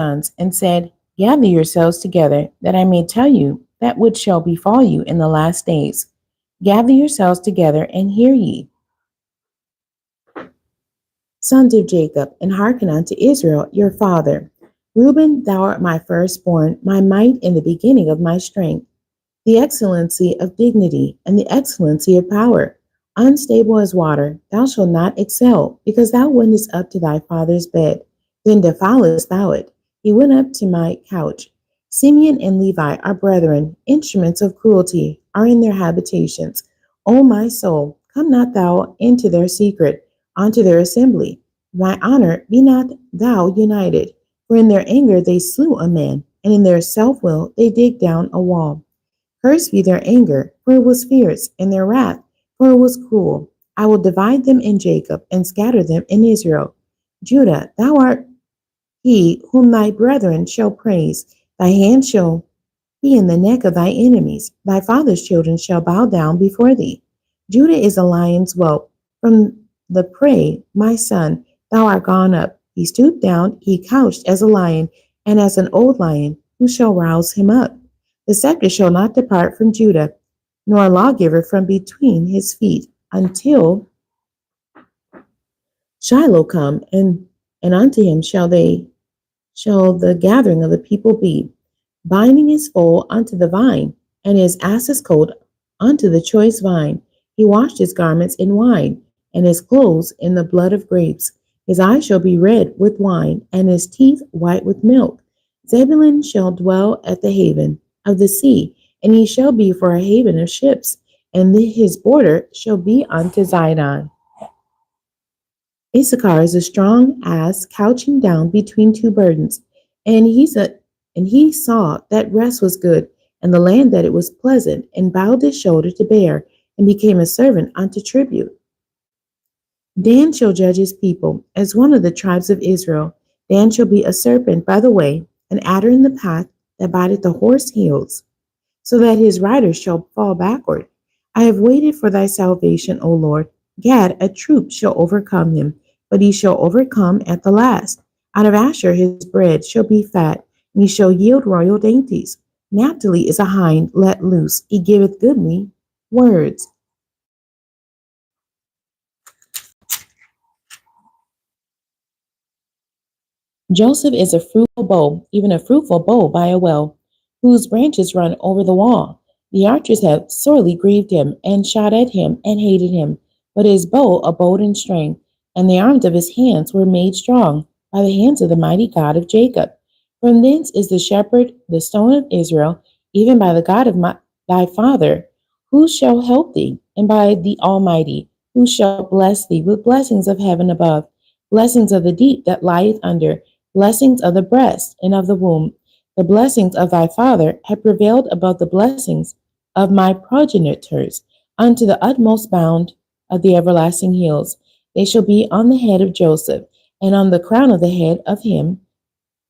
sons and said, gather yourselves together, that I may tell you that which shall befall you in the last days. Gather yourselves together and hear ye, sons of Jacob, and hearken unto Israel your father. Reuben, thou art my firstborn, my might in the beginning of my strength, the excellency of dignity and the excellency of power. Unstable as water, thou shalt not excel, because thou wentest up to thy father's bed. Then defilest thou it. He went up to my couch. Simeon and Levi are brethren, instruments of cruelty are in their habitations. O my soul, come not thou into their secret, unto their assembly. My honor, be not thou united. For in their anger they slew a man, and in their self-will they dig down a wall. Cursed be their anger, for it was fierce, and their wrath, for it was cruel. I will divide them in Jacob, and scatter them in Israel. Judah, thou art he whom thy brethren shall praise. Thy hand shall be in the neck of thy enemies. Thy father's children shall bow down before thee. Judah is a lion's whelp. From the prey, my son, thou art gone up. He stooped down, he couched as a lion, and as an old lion, who shall rouse him up? The scepter shall not depart from Judah, nor a lawgiver from between his feet, until Shiloh come, and unto him shall the gathering of the people be, binding his foal unto the vine, and his ass's coat unto the choice vine. He washed his garments in wine, and his clothes in the blood of grapes. His eyes shall be red with wine, and his teeth white with milk. Zebulun shall dwell at the haven of the sea, and he shall be for a haven of ships, and his border shall be unto Zidon. Issachar is a strong ass couching down between two burdens, and he saw that rest was good, and the land that it was pleasant, and bowed his shoulder to bear, and became a servant unto tribute. Dan shall judge his people as one of the tribes of Israel. Dan shall be a serpent by the way, an adder in the path that biteth the horse heels, so that his rider shall fall backward. I have waited for thy salvation, O Lord. Gad, a troop shall overcome him, but he shall overcome at the last. Out of Asher his bread shall be fat, and he shall yield royal dainties. Naphtali is a hind let loose, he giveth goodly words. Joseph is a fruitful bow, even a fruitful bow by a well, whose branches run over the wall. The archers have sorely grieved him, and shot at him, and hated him. But his bow abode in strength, and the arms of his hands were made strong by the hands of the mighty God of Jacob. From thence is the shepherd, the stone of Israel, even by the God of thy father, who shall help thee, and by the Almighty, who shall bless thee with blessings of heaven above, blessings of the deep that lieth under, blessings of the breast and of the womb. The blessings of thy father have prevailed above the blessings of my progenitors, unto the utmost bound of the everlasting hills. They shall be on the head of Joseph, and on the crown of the head of him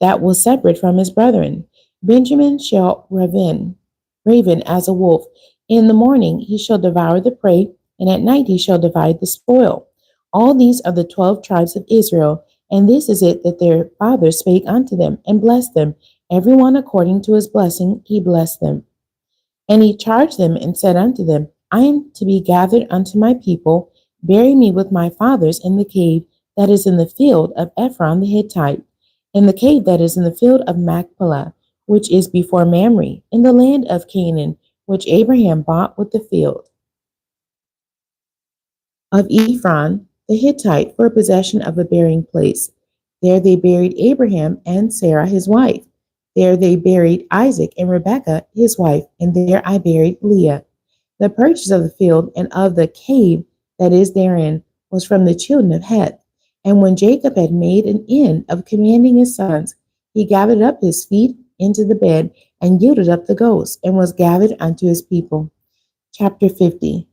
that was separate from his brethren. Benjamin shall raven as a wolf. In the morning he shall devour the prey, and at night he shall divide the spoil. All these are the 12 tribes of Israel, and this is it that their father spake unto them, and blessed them. Every one according to his blessing he blessed them. And he charged them and said unto them, I am to be gathered unto my people. Bury me with my fathers in the cave that is in the field of Ephron the Hittite, in the cave that is in the field of Machpelah, which is before Mamre, in the land of Canaan, which Abraham bought with the field of Ephron the Hittite for a possession of a burying place. There they buried Abraham and Sarah his wife. There they buried Isaac and Rebekah his wife, and there I buried Leah. The purchase of the field and of the cave that is therein was from the children of Heth. And when Jacob had made an end of commanding his sons, he gathered up his feet into the bed, and yielded up the ghost, and was gathered unto his people. Chapter 50.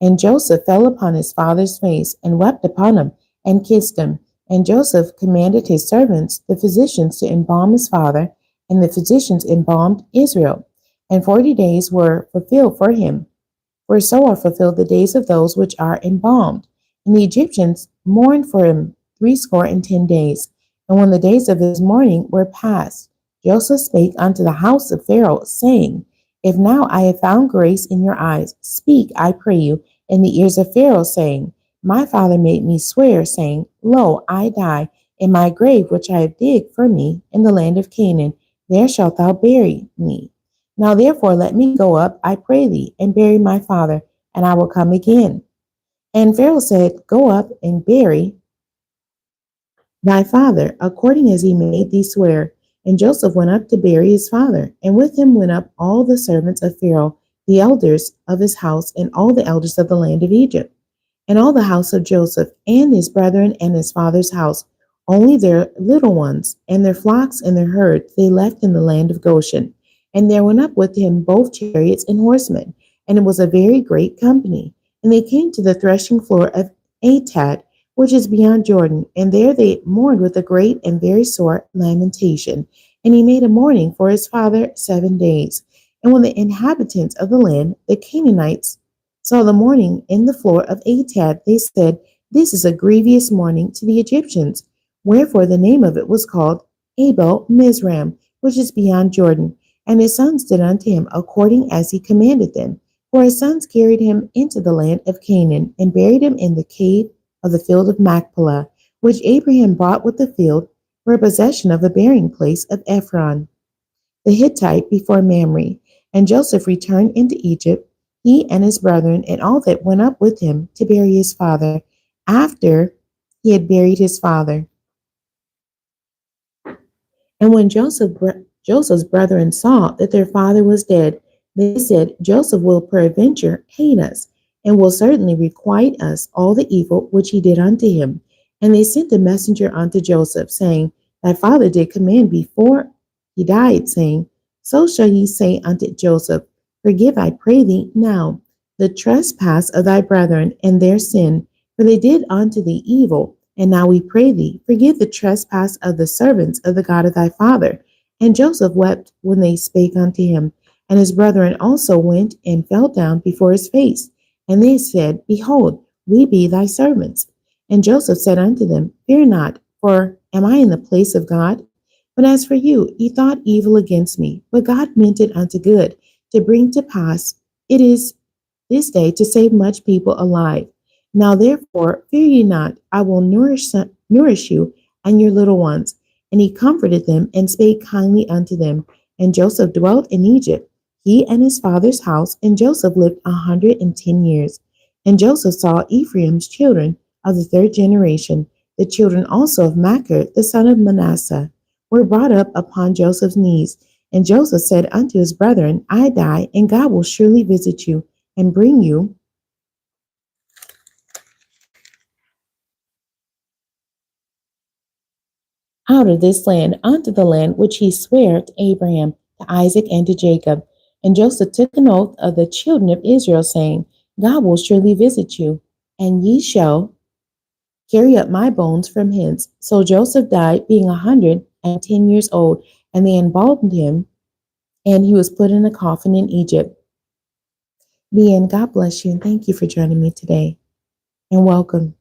And Joseph fell upon his father's face, and wept upon him, and kissed him. And Joseph commanded his servants, the physicians, to embalm his father, and the physicians embalmed Israel. And 40 days were fulfilled for him. For so are fulfilled the days of those which are embalmed. And the Egyptians mourned for him 70 days. And when the days of his mourning were past, Joseph spake unto the house of Pharaoh, saying, If now I have found grace in your eyes, speak, I pray you, in the ears of Pharaoh, saying, My father made me swear, saying, Lo, I die in my grave which I have digged for me in the land of Canaan. There shalt thou bury me. Now therefore let me go up, I pray thee, and bury my father, and I will come again. And Pharaoh said, Go up and bury thy father, according as he made thee swear. And Joseph went up to bury his father, and with him went up all the servants of Pharaoh, the elders of his house, and all the elders of the land of Egypt. And all the house of Joseph, and his brethren, and his father's house, only their little ones, and their flocks and their herds, they left in the land of Goshen. And there went up with him both chariots and horsemen, and it was a very great company. And they came to the threshing floor of Atad, which is beyond Jordan, and there they mourned with a great and very sore lamentation. And he made a mourning for his father 7 days. And when the inhabitants of the land, the Canaanites, saw the mourning in the floor of Atad, they said, This is a grievous mourning to the Egyptians. Wherefore the name of it was called Abel Mizraim, which is beyond Jordan. And his sons did unto him according as he commanded them. For his sons carried him into the land of Canaan, and buried him in the cave of the field of Machpelah, which Abraham bought with the field for a possession of the burying place of Ephron the Hittite before Mamre. And Joseph returned into Egypt, he and his brethren, and all that went up with him to bury his father, after he had buried his father. And when Joseph's brethren saw that their father was dead, they said, Joseph will peradventure hate us, and will certainly requite us all the evil which he did unto him. And they sent a messenger unto Joseph, saying, Thy father did command before he died, saying, So shall ye say unto Joseph, Forgive, I pray thee, now the trespass of thy brethren and their sin, for they did unto thee evil. And now we pray thee, forgive the trespass of the servants of the God of thy father. And Joseph wept when they spake unto him. And his brethren also went and fell down before his face. And they said, Behold, we be thy servants. And Joseph said unto them, Fear not, for am I in the place of God? But as for you, ye thought evil against me, but God meant it unto good, to bring to pass it is this day to save much people alive. Now therefore, fear ye not, I will nourish you and your little ones. And he comforted them and spake kindly unto them. And Joseph dwelt in Egypt, he and his father's house, and Joseph lived 110 years. And Joseph saw Ephraim's children of the third generation, the children also of Machir, the son of Manasseh, were brought up upon Joseph's knees. And Joseph said unto his brethren, I die, and God will surely visit you, and bring you out of this land unto the land which he sware to Abraham, to Isaac, and to Jacob. And Joseph took an oath of the children of Israel, saying, God will surely visit you, and ye shall carry up my bones from hence. So Joseph died, being 110 years old, and they embalmed him, and he was put in a coffin in Egypt. The end. God bless you, and thank you for joining me today, and welcome.